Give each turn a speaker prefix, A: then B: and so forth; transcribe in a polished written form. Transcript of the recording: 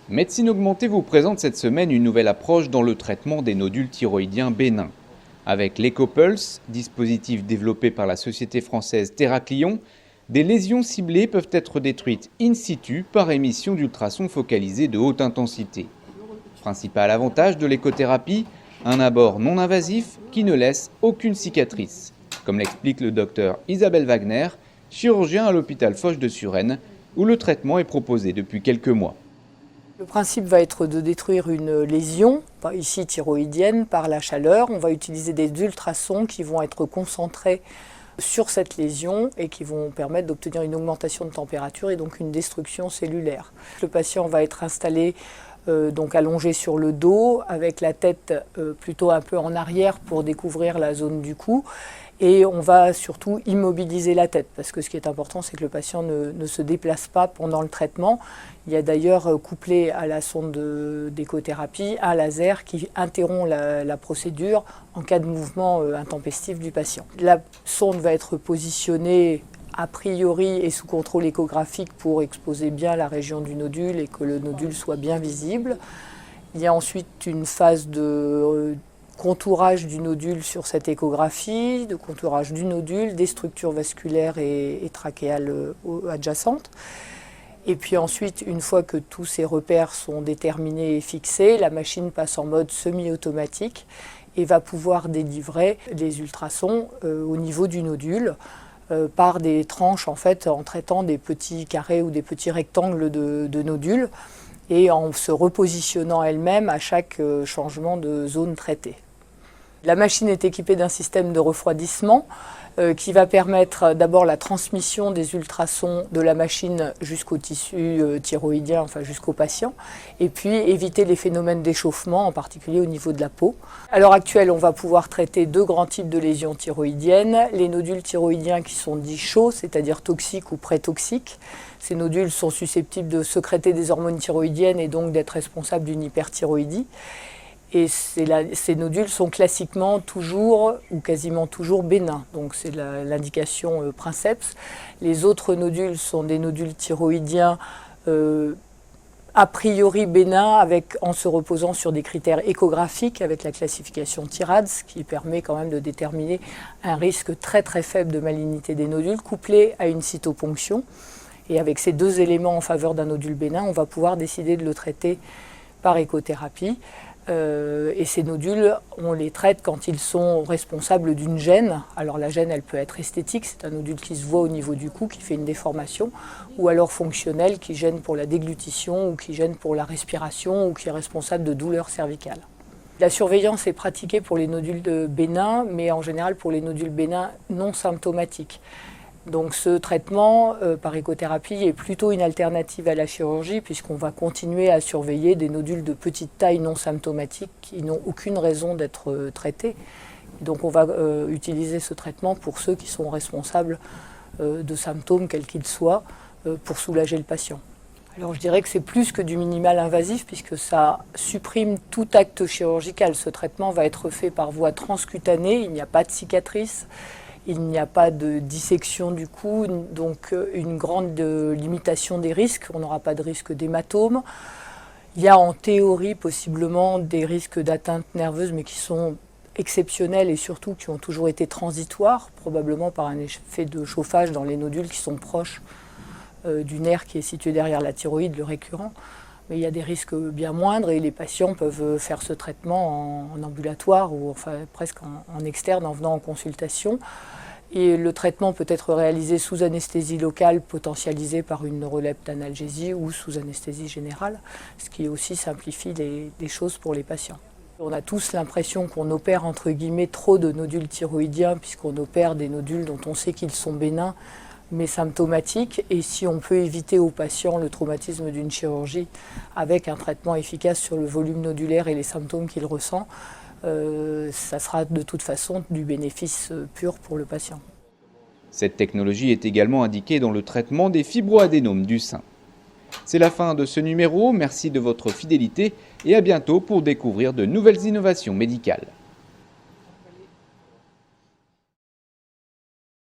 A: Médecine Augmentée vous présente cette semaine une nouvelle approche dans le traitement des nodules thyroïdiens bénins. Avec l'EcoPulse, dispositif développé par la société française Theraclion, des lésions ciblées peuvent être détruites in situ par émission d'ultrasons focalisés de haute intensité. Principal avantage de l'écothérapie, un abord non invasif qui ne laisse aucune cicatrice, comme l'explique le docteur Isabelle Wagner, chirurgien à l'hôpital Foch de Suresnes, où le traitement est proposé depuis quelques mois.
B: Le principe va être de détruire une lésion, ici thyroïdienne, par la chaleur. On va utiliser des ultrasons qui vont être concentrés sur cette lésion et qui vont permettre d'obtenir une augmentation de température et donc une destruction cellulaire. Le patient va être installé donc allongé sur le dos avec la tête plutôt un peu en arrière pour découvrir la zone du cou. Et on va surtout immobiliser la tête, parce que ce qui est important, c'est que le patient ne se déplace pas pendant le traitement. Il y a d'ailleurs couplé à la sonde d'écothérapie un laser qui interrompt la procédure en cas de mouvement intempestif du patient. La sonde va être positionnée a priori et sous contrôle échographique pour exposer bien la région du nodule et que le nodule soit bien visible. Il y a ensuite une phase de contourage du nodule sur cette échographie, de contourage du nodule, des structures vasculaires et trachéales adjacentes. Et puis ensuite, une fois que tous ces repères sont déterminés et fixés, la machine passe en mode semi-automatique et va pouvoir délivrer les ultrasons au niveau du nodule par des tranches en fait, en traitant des petits carrés ou des petits rectangles de nodules et en se repositionnant elle-même à chaque changement de zone traitée. La machine est équipée d'un système de refroidissement qui va permettre d'abord la transmission des ultrasons de la machine jusqu'au tissu thyroïdien, enfin jusqu'au patient, et puis éviter les phénomènes d'échauffement, en particulier au niveau de la peau. À l'heure actuelle, on va pouvoir traiter deux grands types de lésions thyroïdiennes. Les nodules thyroïdiens qui sont dits chauds, c'est-à-dire toxiques ou pré-toxiques. Ces nodules sont susceptibles de sécréter des hormones thyroïdiennes et donc d'être responsables d'une hyperthyroïdie. Et ces nodules sont classiquement toujours ou quasiment toujours bénins, donc c'est l'indication princeps. Les autres nodules sont des nodules thyroïdiens a priori bénins en se reposant sur des critères échographiques avec la classification TIRADS qui permet quand même de déterminer un risque très très faible de malignité des nodules couplé à une cytoponction. Et avec ces deux éléments en faveur d'un nodule bénin, on va pouvoir décider de le traiter par écothérapie. Et ces nodules, on les traite quand ils sont responsables d'une gêne. Alors la gêne, elle peut être esthétique, c'est un nodule qui se voit au niveau du cou, qui fait une déformation, ou alors fonctionnelle, qui gêne pour la déglutition, ou qui gêne pour la respiration, ou qui est responsable de douleurs cervicales. La surveillance est pratiquée pour les nodules bénins, mais en général pour les nodules bénins non symptomatiques. Donc ce traitement par écothérapie est plutôt une alternative à la chirurgie puisqu'on va continuer à surveiller des nodules de petite taille non symptomatiques qui n'ont aucune raison d'être traités. Donc on va utiliser ce traitement pour ceux qui sont responsables de symptômes quels qu'ils soient pour soulager le patient. Alors je dirais que c'est plus que du minimal invasif puisque ça supprime tout acte chirurgical. Ce traitement va être fait par voie transcutanée, il n'y a pas de cicatrice. Il n'y a pas de dissection du cou, donc une grande limitation des risques. On n'aura pas de risque d'hématome. Il y a en théorie possiblement des risques d'atteinte nerveuse, mais qui sont exceptionnels et surtout qui ont toujours été transitoires, probablement par un effet de chauffage dans les nodules qui sont proches du nerf qui est situé derrière la thyroïde, le récurrent. Mais il y a des risques bien moindres et les patients peuvent faire ce traitement en ambulatoire ou enfin, presque en externe en venant en consultation. Et le traitement peut être réalisé sous anesthésie locale potentialisée par une neurolepte-analgésie ou sous anesthésie générale, ce qui aussi simplifie les choses pour les patients. On a tous l'impression qu'on opère entre guillemets trop de nodules thyroïdiens puisqu'on opère des nodules dont on sait qu'ils sont bénins mais symptomatiques, et si on peut éviter au patient le traumatisme d'une chirurgie avec un traitement efficace sur le volume nodulaire et les symptômes qu'il ressent, ça sera de toute façon du bénéfice pur pour le patient.
A: Cette technologie est également indiquée dans le traitement des fibroadénomes du sein. C'est la fin de ce numéro, merci de votre fidélité et à bientôt pour découvrir de nouvelles innovations médicales.